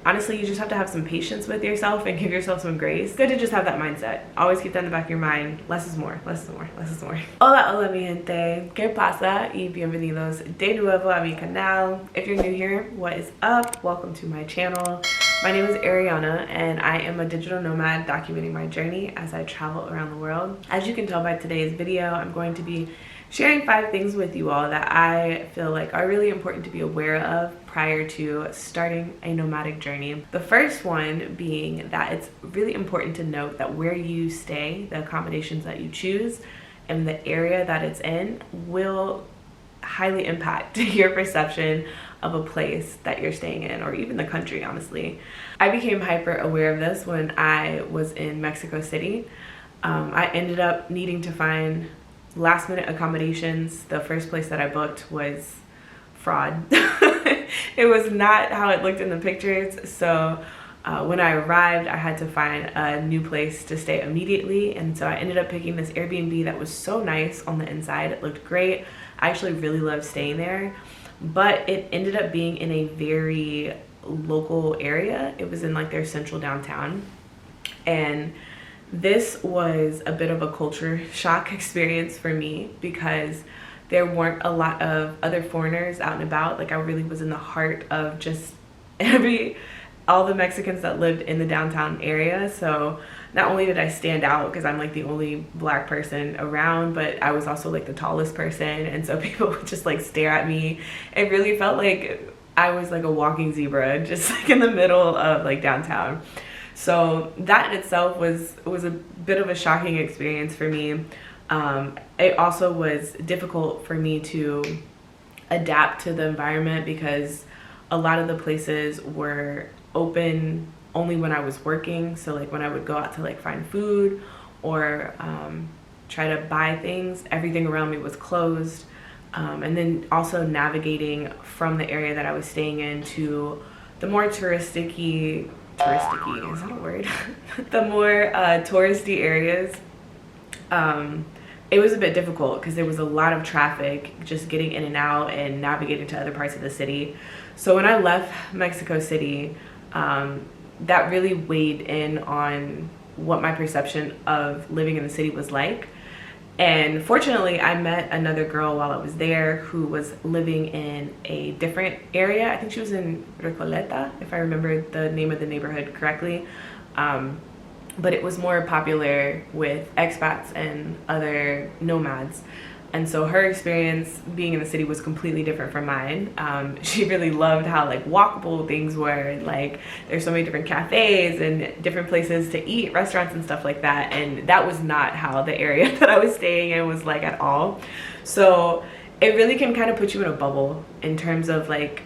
honestly, you just have to have some patience with yourself and give yourself some grace. Good to just have that mindset. Always keep that in the back of your mind. Less is more, less is more, less is more. Hola, hola mi gente. ¿Qué pasa? Y bienvenidos de nuevo a mi canal. If you're new here, what is up? Welcome to my channel. My name is Ariana and I am a digital nomad documenting my journey as I travel around the world. As you can tell by today's video, I'm going to be sharing 5 things with you all that I feel like are really important to be aware of prior to starting a nomadic journey. The first one being that it's really important to note that where you stay, the accommodations that you choose, and the area that it's in will highly impact your perception of a place that you're staying in, or even the country, honestly. I became hyper aware of this when I was in Mexico City. I ended up needing to find last minute accommodations. The first place that I booked was fraud. It was not how it looked in the pictures. So when I arrived, I had to find a new place to stay immediately. And so I ended up picking this Airbnb that was so nice on the inside. It looked great. I actually really loved staying there, but it ended up being in a very local area. It was in like their central downtown. And this was a bit of a culture shock experience for me because there weren't a lot of other foreigners out and about. Like I really was in the heart of just all the Mexicans that lived in the downtown area. So not only did I stand out because I'm like the only black person around, but I was also like the tallest person. And so people would just like stare at me. It really felt like I was like a walking zebra, just like in the middle of like downtown. So that in itself was a bit of a shocking experience for me. It also was difficult for me to adapt to the environment because a lot of the places were open only when I was working. So like when I would go out to like find food or try to buy things, everything around me was closed. And then also navigating from the area that I was staying in to the more touristy, is that a word? The more touristy areas, it was a bit difficult because there was a lot of traffic just getting in and out and navigating to other parts of the city. So when I left Mexico City, that really weighed in on what my perception of living in the city was like. And fortunately, I met another girl while I was there who was living in a different area. I think she was in Recoleta, if I remember the name of the neighborhood correctly. But it was more popular with expats and other nomads. And so her experience being in the city was completely different from mine. She really loved how like walkable things were, and like there's so many different cafes and different places to eat, restaurants and stuff like that. And that was not how the area that I was staying in was like at all. So it really can kind of put you in a bubble in terms of like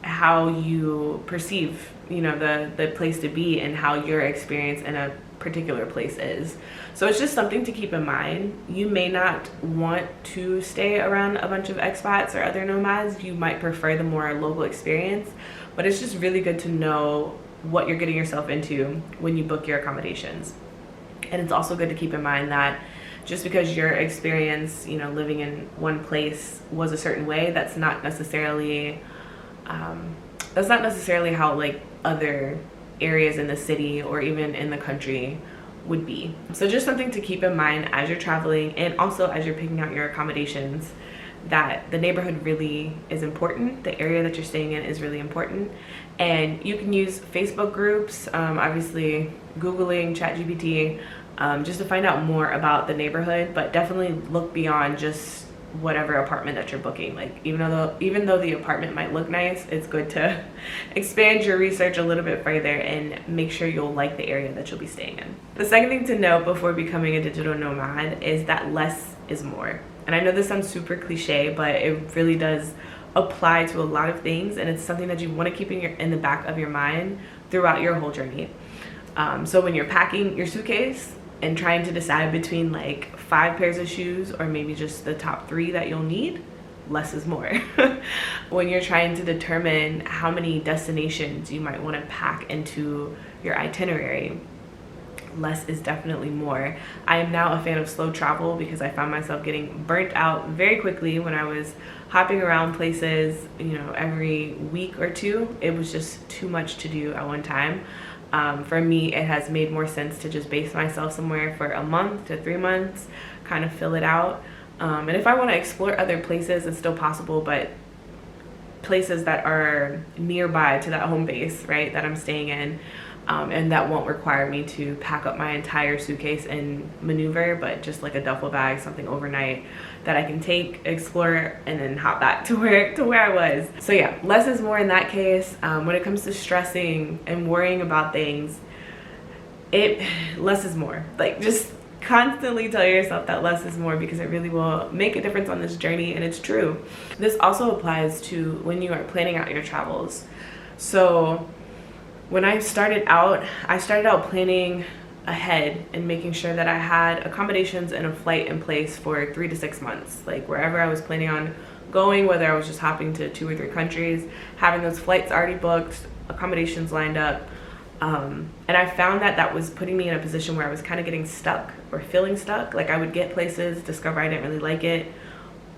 how you perceive, you know, the place to be and how your experience in a particular place is. So it's just something to keep in mind. You may not want to stay around a bunch of expats or other nomads. You might prefer the more local experience, but it's just really good to know what you're getting yourself into when you book your accommodations. And it's also good to keep in mind that just because your experience, you know, living in one place was a certain way, that's not necessarily how like other areas in the city or even in the country would be. So just something to keep in mind as you're traveling, and also as you're picking out your accommodations, that the neighborhood really is important. The area that you're staying in is really important. And you can use Facebook groups, obviously Googling ChatGPT, just to find out more about the neighborhood, but definitely look beyond just whatever apartment that you're booking. Like even though the apartment might look nice, it's good to expand your research a little bit further and make sure you'll like the area that you'll be staying in. The second thing to know before becoming a digital nomad is that less is more. And I know this sounds super cliche, but it really does apply to a lot of things, and it's something that you want to keep in the back of your mind throughout your whole journey. So when you're packing your suitcase and trying to decide between like 5 pairs of shoes or maybe just the top 3 that you'll need, less is more. When you're trying to determine how many destinations you might want to pack into your itinerary, less is definitely more. I am now a fan of slow travel because I found myself getting burnt out very quickly when I was hopping around places, you know, every week or two. It was just too much to do at one time. For me, it has made more sense to just base myself somewhere for a month to 3 months, kind of fill it out. And if I want to explore other places, it's still possible, but places that are nearby to that home base, right, that I'm staying in, and that won't require me to pack up my entire suitcase and maneuver, but just like a duffel bag, something overnight that I can take, explore, and then hop back to where I was. So yeah, less is more in that case. When it comes to stressing and worrying about things, less is more. Like, just constantly tell yourself that less is more, because it really will make a difference on this journey, and it's true. This also applies to when you are planning out your travels. So when I started out planning ahead and making sure that I had accommodations and a flight in place for 3 to 6 months. Like, wherever I was planning on going, whether I was just hopping to 2 or 3 countries, having those flights already booked, accommodations lined up. And I found that was putting me in a position where I was kind of getting stuck or feeling stuck. Like, I would get places, discover I didn't really like it,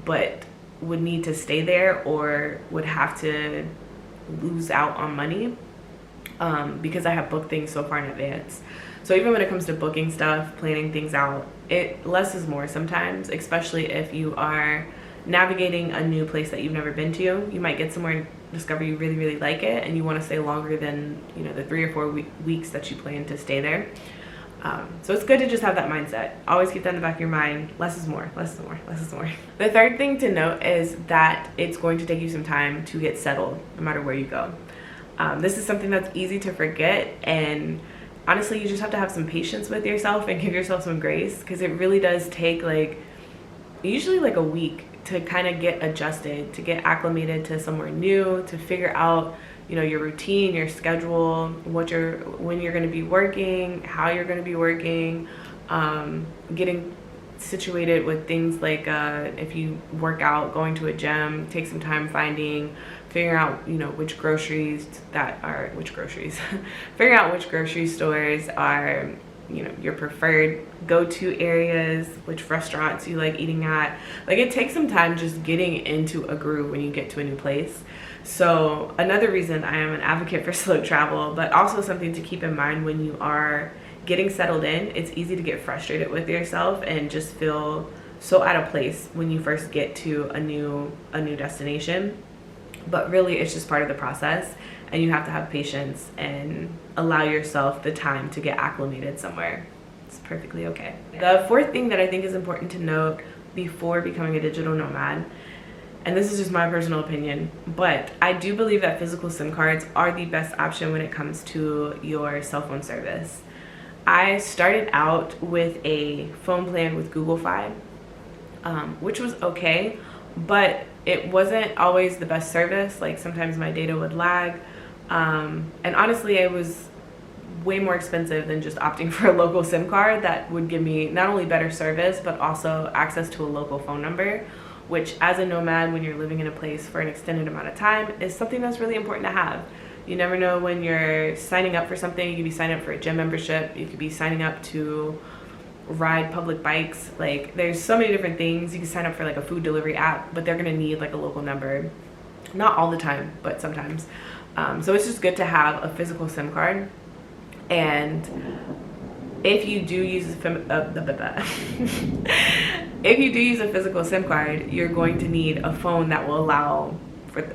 but would need to stay there or would have to lose out on money because I have booked things so far in advance. So even when it comes to booking stuff, planning things out, less is more sometimes, especially if you are navigating a new place that you've never been to. You might get somewhere and discover you really, really like it, and you want to stay longer than, you know, the 3 or 4 weeks that you plan to stay there. So it's good to just have that mindset. Always keep that in the back of your mind. Less is more, less is more, less is more. The third thing to note is that it's going to take you some time to get settled, no matter where you go. This is something that's easy to forget, and honestly, you just have to have some patience with yourself and give yourself some grace, because it really does take usually a week to kind of get adjusted, to get acclimated to somewhere new, to figure out, you know, your routine, your schedule, when you're going to be working, how you're going to be working, getting situated with things like if you work out, going to a gym, take some time figuring out, you know, which grocery stores are, you know, your preferred go-to areas, which restaurants you like eating at. Like, it takes some time just getting into a groove when you get to a new place. So another reason I am an advocate for slow travel, but also something to keep in mind when you are getting settled in. It's easy to get frustrated with yourself and just feel so out of place when you first get to a new destination. But really, it's just part of the process, and you have to have patience and allow yourself the time to get acclimated somewhere. It's perfectly okay. The fourth thing that I think is important to note before becoming a digital nomad, and this is just my personal opinion, but I do believe that physical SIM cards are the best option when it comes to your cell phone service. I started out with a phone plan with Google Fi, which was okay, but it wasn't always the best service. Like, sometimes my data would lag, and honestly, it was way more expensive than just opting for a local SIM card that would give me not only better service but also access to a local phone number, which, as a nomad, when you're living in a place for an extended amount of time, is something that's really important to have. You never know when you're signing up for something. You could be signing up for a gym membership, you could be signing up to ride public bikes. Like, there's so many different things. You can sign up for a food delivery app, but they're gonna need a local number, not all the time, but sometimes. So it's just good to have a physical SIM card. And if you do use a physical SIM card, you're going to need a phone that will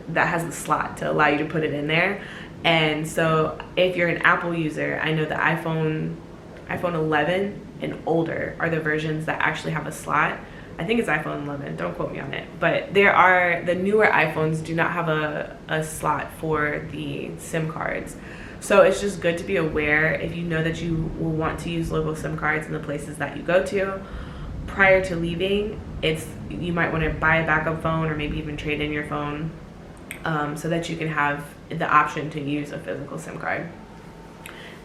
that has the slot to allow you to put it in there. And so if you're an Apple user, I know the iPhone 11 and older are the versions that actually have a slot. I think it's iPhone 11, don't quote me on it, but the newer iPhones do not have a slot for the SIM cards. So it's just good to be aware, if you know that you will want to use local SIM cards in the places that you go to. Prior to leaving, you might want to buy a backup phone, or maybe even trade in your phone, so that you can have the option to use a physical SIM card.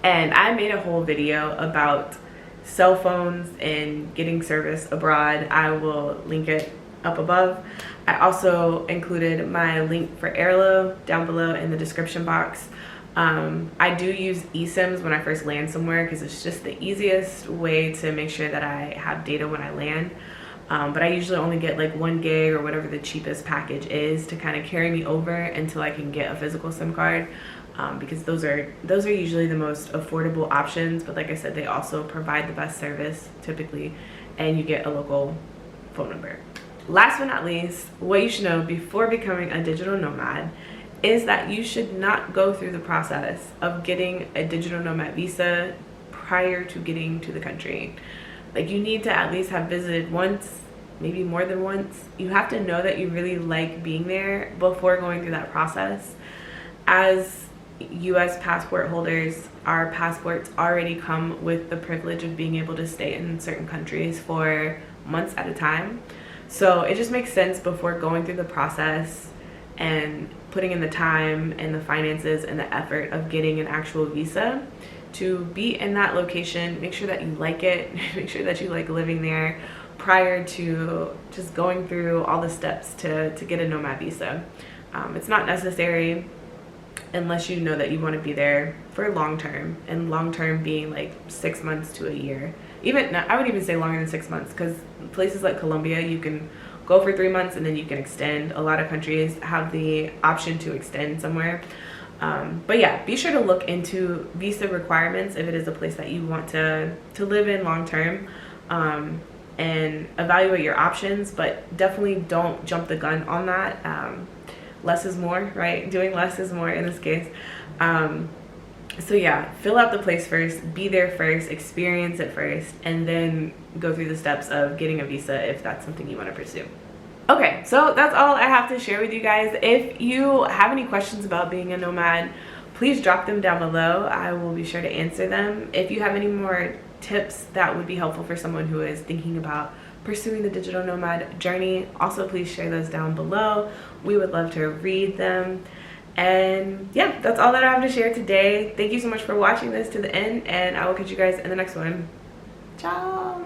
And I made a whole video about cell phones and getting service abroad. I will link it up above. I also included my link for Airlo down below in the description box. I do use eSIMs when I first land somewhere because it's just the easiest way to make sure that I have data when I land. But I usually only get like 1 gig or whatever the cheapest package is to kind of carry me over until I can get a physical SIM card, because those are usually the most affordable options. But like I said, they also provide the best service typically, and you get a local phone number. Last but not least, what you should know before becoming a digital nomad is that you should not go through the process of getting a digital nomad visa prior to getting to the country. Like, you need to at least have visited once, maybe more than once. You have to know that you really like being there before going through that process. As US passport holders, our passports already come with the privilege of being able to stay in certain countries for months at a time. So it just makes sense before going through the process and putting in the time and the finances and the effort of getting an actual visa to be in that location. Make sure that you like it, make sure that you like living there prior to just going through all the steps to get a nomad visa. It's not necessary unless you know that you want to be there for long term, and long term being like 6 months to a year. Even, I would even say longer than 6 months, because places like Colombia, you can go for 3 months and then you can extend. A lot of countries have the option to extend somewhere. But yeah, be sure to look into visa requirements if it is a place that you want to live in long term, and evaluate your options, but definitely don't jump the gun on that. Less is more, right? Doing less is more in this case. So yeah, fill out the place first, be there first, experience it first, and then go through the steps of getting a visa if that's something you want to pursue. Okay, so that's all I have to share with you guys. If you have any questions about being a nomad, please drop them down below. I will be sure to answer them. If you have any more tips that would be helpful for someone who is thinking about pursuing the digital nomad journey, also please share those down below. We would love to read them. And yeah, that's all that I have to share today. Thank you so much for watching this to the end, and I will catch you guys in the next one. Ciao.